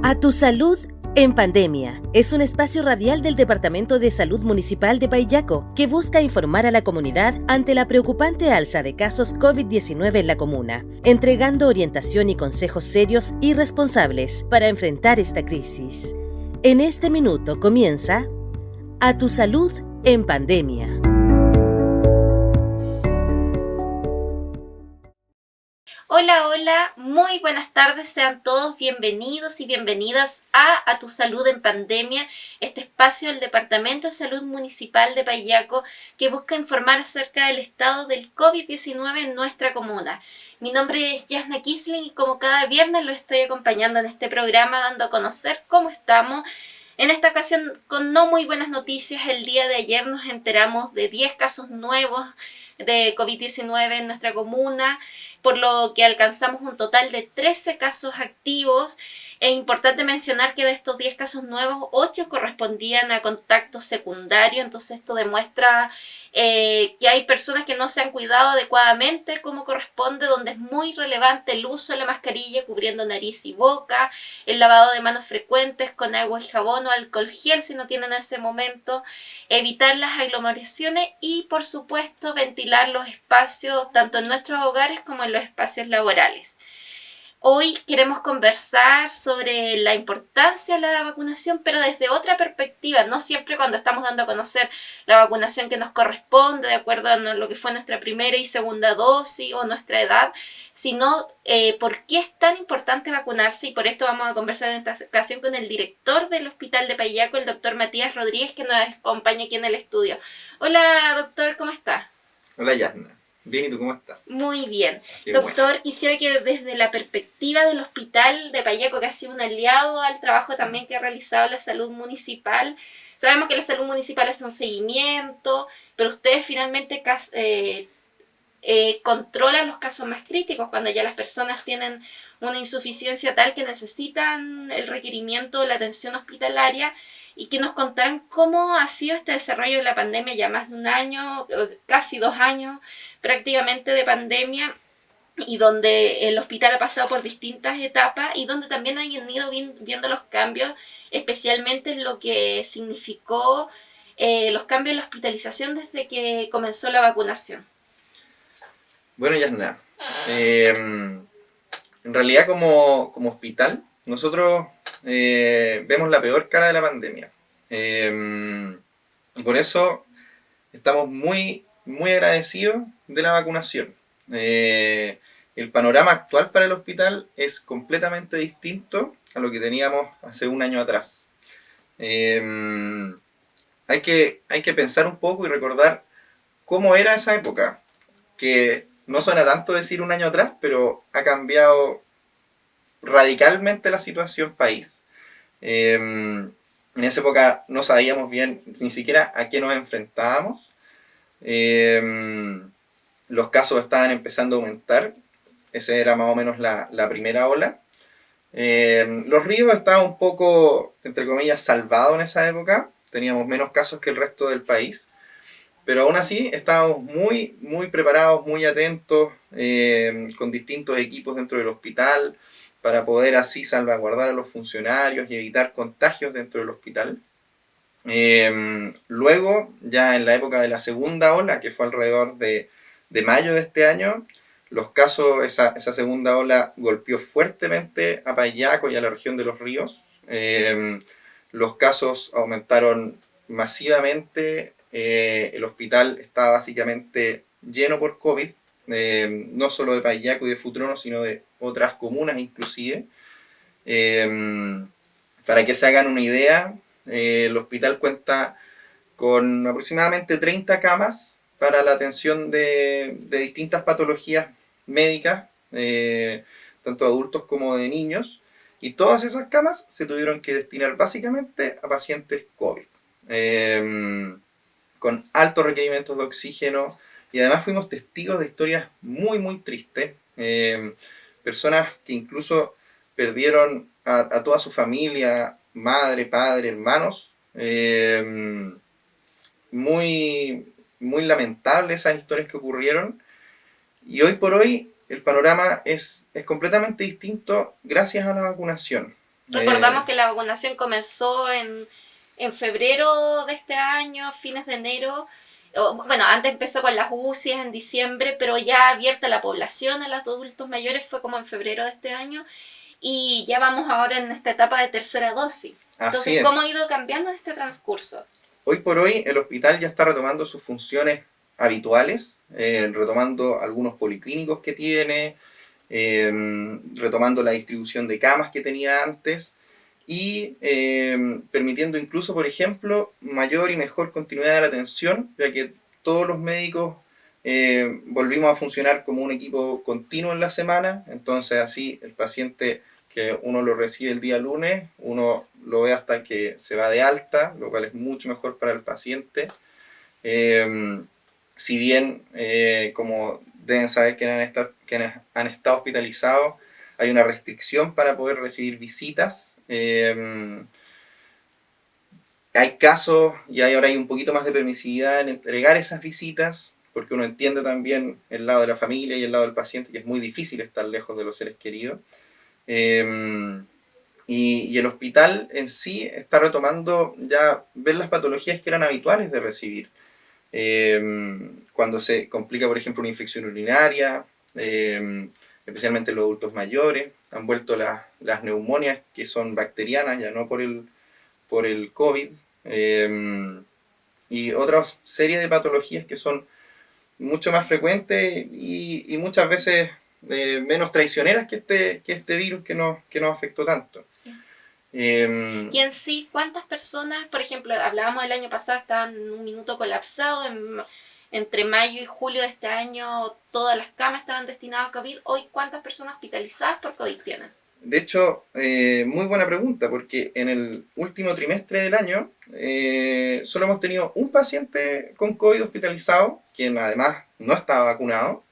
A tu salud en pandemia es un espacio radial del Departamento de Salud Municipal de Paillaco que busca informar a la comunidad ante la preocupante alza de casos COVID-19 en la comuna, entregando orientación y consejos serios y responsables para enfrentar esta crisis. En este minuto comienza A tu salud en pandemia. Hola, hola, muy buenas tardes, sean todos bienvenidos y bienvenidas a Tu Salud en Pandemia, este espacio del Departamento de Salud Municipal de Paillaco que busca informar acerca del estado del COVID-19 en nuestra comuna. Mi nombre es Yasna Kisling y como cada viernes lo estoy acompañando en este programa dando a conocer cómo estamos. En esta ocasión con no muy buenas noticias, el día de ayer nos enteramos de 10 casos nuevos de COVID-19 en nuestra comuna, por lo que alcanzamos un total de 13 casos activos. Es importante mencionar que de estos 10 casos nuevos, 8 correspondían a contactos secundarios, entonces esto demuestra que hay personas que no se han cuidado adecuadamente como corresponde, donde es muy relevante el uso de la mascarilla cubriendo nariz y boca, el lavado de manos frecuentes con agua y jabón o alcohol gel si no tienen en ese momento, evitar las aglomeraciones y por supuesto ventilar los espacios tanto en nuestros hogares como en los espacios laborales. Hoy queremos conversar sobre la importancia de la vacunación, pero desde otra perspectiva, no siempre cuando estamos dando a conocer la vacunación que nos corresponde, de acuerdo a lo que fue nuestra primera y segunda dosis o nuestra edad, sino por qué es tan importante vacunarse, y por esto vamos a conversar en esta ocasión con el director del Hospital de Paillaco, el doctor Matías Rodríguez, que nos acompaña aquí en el estudio. Hola, doctor, ¿cómo está? Hola, Yasna. Bien, ¿y tú cómo estás? Muy bien. Qué Doctor, bueno. quisiera que desde la perspectiva del Hospital de Paillaco, que ha sido un aliado al trabajo también que ha realizado la salud municipal, sabemos que la salud municipal hace un seguimiento, pero ustedes finalmente controlan los casos más críticos, cuando ya las personas tienen una insuficiencia tal que necesitan el requerimiento de la atención hospitalaria, y que nos contaran cómo ha sido este desarrollo de la pandemia, ya más de un año, casi 2 años prácticamente de pandemia, y donde el hospital ha pasado por distintas etapas y donde también han ido viendo los cambios, especialmente en lo que significó los cambios en la hospitalización desde que comenzó la vacunación. Bueno, Yasna, en realidad como hospital, nosotros vemos la peor cara de la pandemia. Por eso estamos muy, muy agradecidos de la vacunación. El panorama actual para el hospital es completamente distinto a lo que teníamos hace un año atrás. Hay que pensar un poco y recordar cómo era esa época, que no suena tanto decir un año atrás, pero ha cambiado radicalmente la situación país. En esa época no sabíamos bien ni siquiera a qué nos enfrentábamos. Los casos estaban empezando a aumentar. Esa era más o menos la primera ola. Los Ríos estaban un poco, entre comillas, salvados en esa época. Teníamos menos casos que el resto del país. Pero aún así estábamos muy, muy preparados, muy atentos, con distintos equipos dentro del hospital, para poder así salvaguardar a los funcionarios y evitar contagios dentro del hospital. Luego, ya en la época de la segunda ola, que fue alrededor de mayo de este año, los casos, esa segunda ola golpeó fuertemente a Paillaco y a la región de los Ríos. Los casos aumentaron masivamente. El hospital está básicamente lleno por COVID, no solo de Paillaco y de Futrono, sino de otras comunas inclusive. Para que se hagan una idea, el hospital cuenta con aproximadamente 30 camas para la atención de distintas patologías médicas, tanto adultos como de niños, y todas esas camas se tuvieron que destinar básicamente a pacientes COVID. Con altos requerimientos de oxígeno, y además fuimos testigos de historias muy, muy tristes. Personas que incluso perdieron a toda su familia, madre, padre, hermanos. Muy, muy lamentables esas historias que ocurrieron. Y hoy por hoy el panorama es completamente distinto gracias a la vacunación. Recordamos que la vacunación comenzó en febrero de este año, fines de enero. Bueno, antes empezó con las UCIs en diciembre, pero ya abierta la población a los adultos mayores fue como en febrero de este año. Y ya vamos ahora en esta etapa de tercera dosis. Entonces, ¿cómo ha ido cambiando en este transcurso? Hoy por hoy el hospital ya está retomando sus funciones habituales, retomando algunos policlínicos que tiene, retomando la distribución de camas que tenía antes y permitiendo incluso, por ejemplo, mayor y mejor continuidad de la atención, ya que todos los médicos volvimos a funcionar como un equipo continuo en la semana. Entonces así el paciente que uno lo recibe el día lunes, uno lo ve hasta que se va de alta, lo cual es mucho mejor para el paciente. Si bien, como deben saber quienes han estado hospitalizados, hay una restricción para poder recibir visitas. Hay casos y ahora hay un poquito más de permisividad en entregar esas visitas, porque uno entiende también el lado de la familia y el lado del paciente, que es muy difícil estar lejos de los seres queridos. Y el hospital en sí está retomando ya ver las patologías que eran habituales de recibir. Cuando se complica, por ejemplo, una infección urinaria, especialmente en los adultos mayores, han vuelto las neumonias que son bacterianas, ya no por el COVID, y otra serie de patologías que son mucho más frecuentes y muchas veces menos traicioneras que este virus que nos afectó tanto. Y en sí, ¿cuántas personas, por ejemplo, hablábamos el año pasado, estaban en un minuto colapsado, entre mayo y julio de este año todas las camas estaban destinadas a COVID, hoy ¿cuántas personas hospitalizadas por COVID tienen? De hecho, muy buena pregunta, porque en el último trimestre del año solo hemos tenido un paciente con COVID hospitalizado, quien además no estaba vacunado,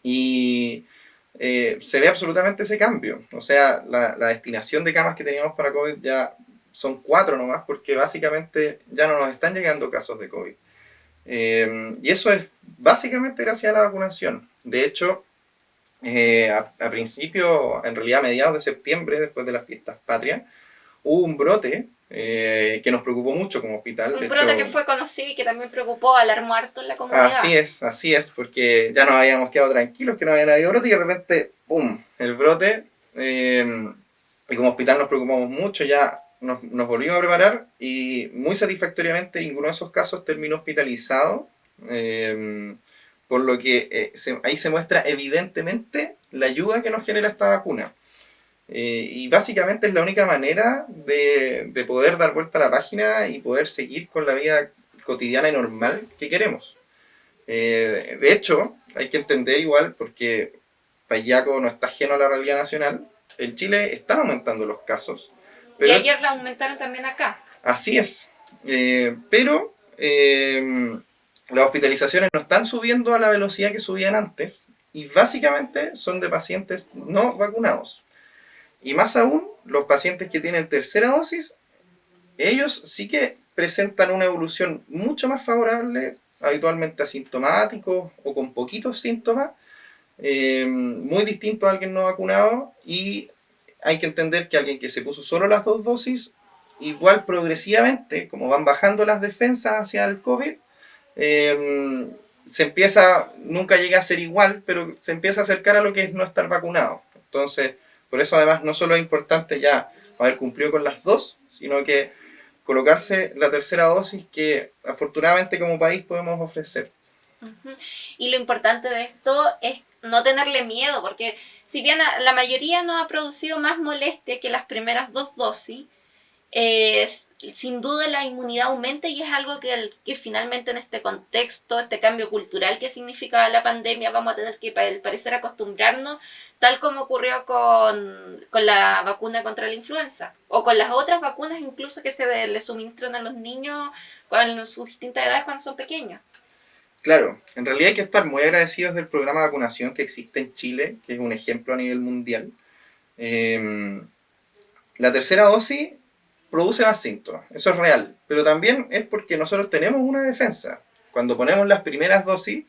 y se ve absolutamente ese cambio. O sea, la destinación de camas que teníamos para COVID ya son 4 nomás, porque básicamente ya no nos están llegando casos de COVID. Y eso es básicamente gracias a la vacunación. De hecho, a principio, en realidad a mediados de septiembre, después de las fiestas patrias, hubo un brote que nos preocupó mucho como hospital. Un brote que fue conocido y que también preocupó, alarmó harto en la comunidad. Así es, porque ya nos habíamos quedado tranquilos que no había habido brote y de repente, ¡pum!, el brote. Y como hospital nos preocupamos mucho, ya nos volvimos a preparar y muy satisfactoriamente ninguno de esos casos terminó hospitalizado. Por lo que ahí se muestra evidentemente la ayuda que nos genera esta vacuna. Y básicamente es la única manera de poder dar vuelta a la página y poder seguir con la vida cotidiana y normal que queremos. De hecho, hay que entender igual, porque Payaco no está ajeno a la realidad nacional, en Chile están aumentando los casos. Pero, y ayer la aumentaron también acá. Así es. Pero las hospitalizaciones no están subiendo a la velocidad que subían antes y básicamente son de pacientes no vacunados. Y más aún, los pacientes que tienen tercera dosis, ellos sí que presentan una evolución mucho más favorable, habitualmente asintomáticos o con poquitos síntomas, muy distinto a alguien no vacunado. Y hay que entender que alguien que se puso solo las 2 dosis, igual progresivamente, como van bajando las defensas hacia el COVID, nunca llega a ser igual, pero se empieza a acercar a lo que es no estar vacunado. Entonces, por eso además no solo es importante ya haber cumplido con las 2, sino que colocarse la tercera dosis que afortunadamente como país podemos ofrecer. Uh-huh. Y lo importante de esto es no tenerle miedo, porque si bien la mayoría nos ha producido más molestia que las primeras 2 dosis, sin duda la inmunidad aumenta y es algo que finalmente en este contexto, este cambio cultural que significa la pandemia, vamos a tener que al parecer acostumbrarnos, tal como ocurrió con la vacuna contra la influenza o con las otras vacunas incluso que se le suministran a los niños en sus distintas edades cuando son pequeños. Claro, en realidad hay que estar muy agradecidos del programa de vacunación que existe en Chile, que es un ejemplo a nivel mundial. La tercera dosis produce más síntomas, eso es real, pero también es porque nosotros tenemos una defensa. Cuando ponemos las primeras dosis,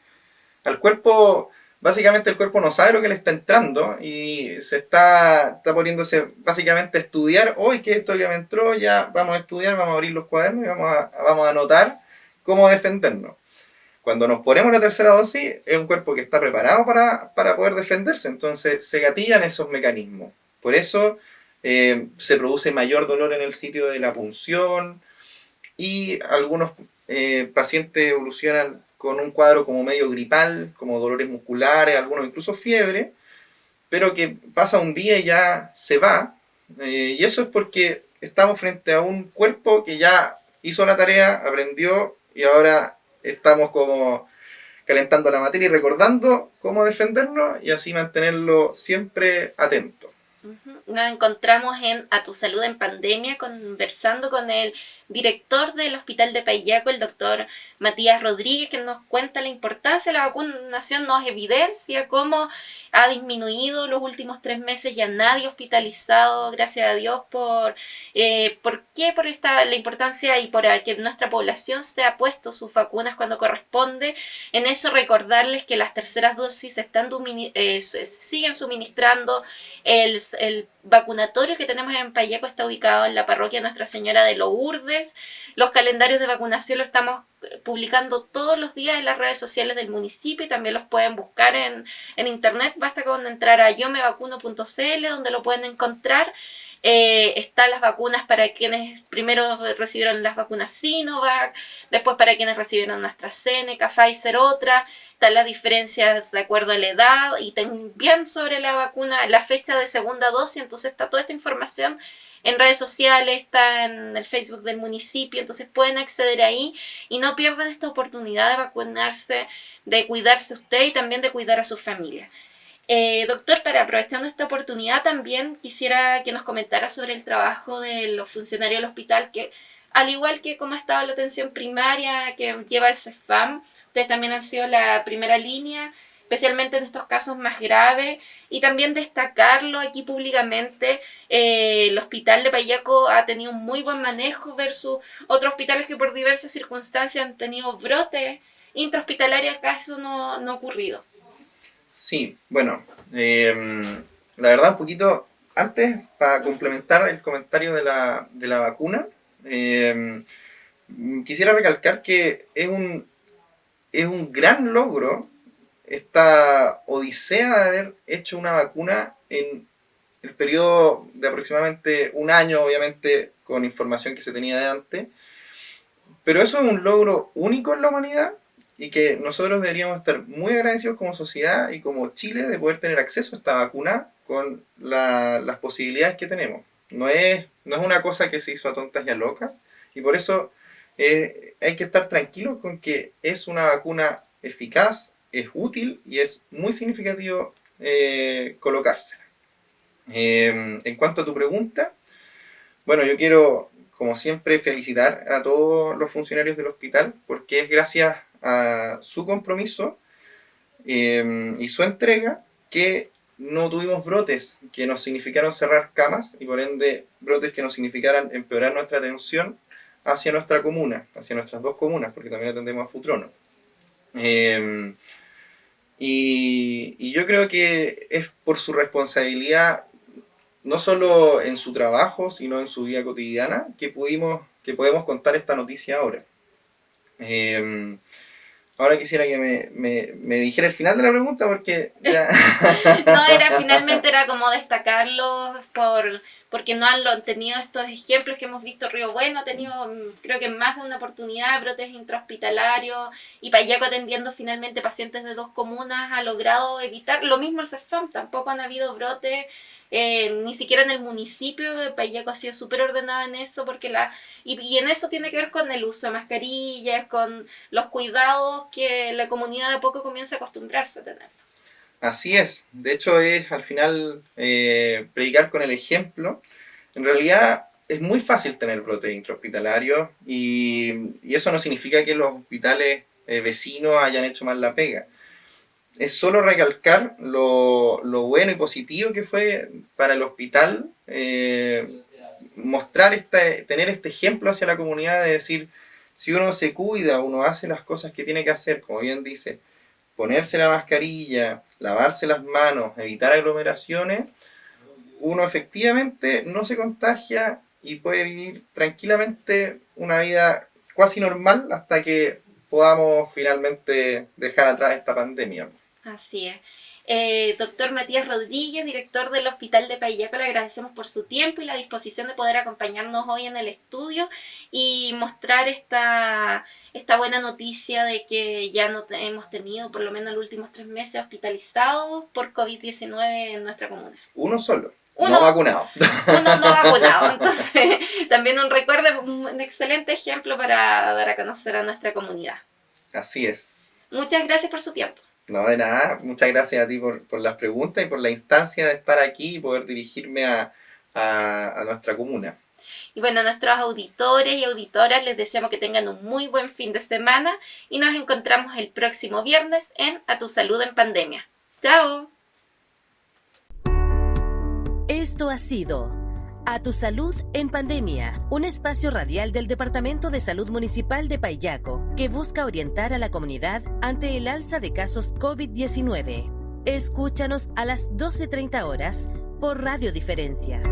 al cuerpo básicamente el cuerpo no sabe lo que le está entrando y se está poniéndose básicamente a estudiar. Hoy, ¿qué es esto que me entró? Ya vamos a estudiar, vamos a abrir los cuadernos y vamos a anotar cómo defendernos. Cuando nos ponemos la tercera dosis, es un cuerpo que está preparado para poder defenderse, entonces se gatillan esos mecanismos. Por eso se produce mayor dolor en el sitio de la punción y algunos pacientes evolucionan con un cuadro como medio gripal, como dolores musculares, algunos incluso fiebre, pero que pasa un día y ya se va. Y eso es porque estamos frente a un cuerpo que ya hizo la tarea, aprendió y ahora estamos como calentando la materia y recordando cómo defendernos y así mantenerlo siempre atento. Nos encontramos en A Tu Salud en Pandemia conversando con el director del Hospital de Paillaco, el doctor Matías Rodríguez, que nos cuenta la importancia de la vacunación, nos evidencia cómo ha disminuido los últimos 3 meses, ya nadie hospitalizado, gracias a Dios, ¿por qué? Por la importancia y por que nuestra población se ha puesto sus vacunas cuando corresponde. En eso recordarles que las terceras dosis se siguen suministrando. El vacunatorio que tenemos en Paillaco está ubicado en la parroquia Nuestra Señora de Lourdes. Los calendarios de vacunación los estamos publicando todos los días en las redes sociales del municipio y también los pueden buscar en internet. Basta con entrar a yomevacuno.cl donde lo pueden encontrar. Están las vacunas para quienes primero recibieron las vacunas Sinovac, después para quienes recibieron AstraZeneca, Pfizer, otra. Están las diferencias de acuerdo a la edad y también sobre la vacuna, la fecha de segunda dosis. Entonces está toda esta información en redes sociales, está en el Facebook del municipio, entonces pueden acceder ahí y no pierdan esta oportunidad de vacunarse, de cuidarse usted y también de cuidar a su familia. Doctor, aprovechando esta oportunidad también quisiera que nos comentara sobre el trabajo de los funcionarios del hospital, que al igual que cómo ha estado la atención primaria que lleva el CEFAM, ustedes también han sido la primera línea, especialmente en estos casos más graves, y también destacarlo aquí públicamente. El hospital de Paillaco ha tenido un muy buen manejo versus otros hospitales que por diversas circunstancias han tenido brotes intrahospitalarios. Acá eso no ha ocurrido. Sí, bueno, la verdad un poquito antes, para complementar el comentario de la vacuna, quisiera recalcar que es un gran logro esta odisea de haber hecho una vacuna en el periodo de aproximadamente un año, obviamente con información que se tenía de antes, pero eso es un logro único en la humanidad y que nosotros deberíamos estar muy agradecidos como sociedad y como Chile de poder tener acceso a esta vacuna con las posibilidades que tenemos. No es una cosa que se hizo a tontas y a locas, y por eso hay que estar tranquilos con que es una vacuna eficaz, es útil y es muy significativo colocársela. En cuanto a tu pregunta, bueno, yo quiero, como siempre, felicitar a todos los funcionarios del hospital porque es gracias a su compromiso y su entrega que no tuvimos brotes que nos significaron cerrar camas y por ende brotes que nos significaran empeorar nuestra atención hacia nuestra comuna, hacia nuestras 2 comunas, porque también atendemos a Futrono. Y yo creo que es por su responsabilidad, no solo en su trabajo, sino en su vida cotidiana, que podemos contar esta noticia ahora. Ahora quisiera que me dijera el final de la pregunta porque ya... No, finalmente era como destacarlo porque no han tenido estos ejemplos que hemos visto. Río Bueno ha tenido, creo que más de una oportunidad, brotes intrahospitalarios, y Paillaco atendiendo finalmente pacientes de 2 comunas ha logrado evitar. Lo mismo el CEFAM, tampoco han habido brotes, ni siquiera en el municipio. Paillaco ha sido súper ordenado en eso porque y en eso tiene que ver con el uso de mascarillas, con los cuidados que la comunidad de a poco comienza a acostumbrarse a tener. Así es, de hecho es al final predicar con el ejemplo. En realidad es muy fácil tener brotes intrahospitalarios y eso no significa que los hospitales vecinos hayan hecho mal la pega. Es solo recalcar lo bueno y positivo que fue para el hospital tener este ejemplo hacia la comunidad de decir, si uno se cuida, uno hace las cosas que tiene que hacer, como bien dice, ponerse la mascarilla, lavarse las manos, evitar aglomeraciones, uno efectivamente no se contagia y puede vivir tranquilamente una vida casi normal hasta que podamos finalmente dejar atrás esta pandemia. Así es. Doctor Matías Rodríguez, director del Hospital de Paillaco, le agradecemos por su tiempo y la disposición de poder acompañarnos hoy en el estudio y mostrar esta buena noticia de que ya no hemos tenido, por lo menos los últimos 3 meses, hospitalizados por COVID-19 en nuestra comuna. Uno solo. No vacunado. Uno no vacunado. Entonces, también un excelente ejemplo para dar a conocer a nuestra comunidad. Así es. Muchas gracias por su tiempo. No, de nada. Muchas gracias a ti por las preguntas y por la instancia de estar aquí y poder dirigirme a nuestra comuna. Y bueno, a nuestros auditores y auditoras les deseamos que tengan un muy buen fin de semana y nos encontramos el próximo viernes en A Tu Salud en Pandemia. ¡Chao! Esto ha sido A Tu Salud en Pandemia, un espacio radial del Departamento de Salud Municipal de Paillaco que busca orientar a la comunidad ante el alza de casos COVID-19. Escúchanos a las 12:30 horas por Radio Diferencia.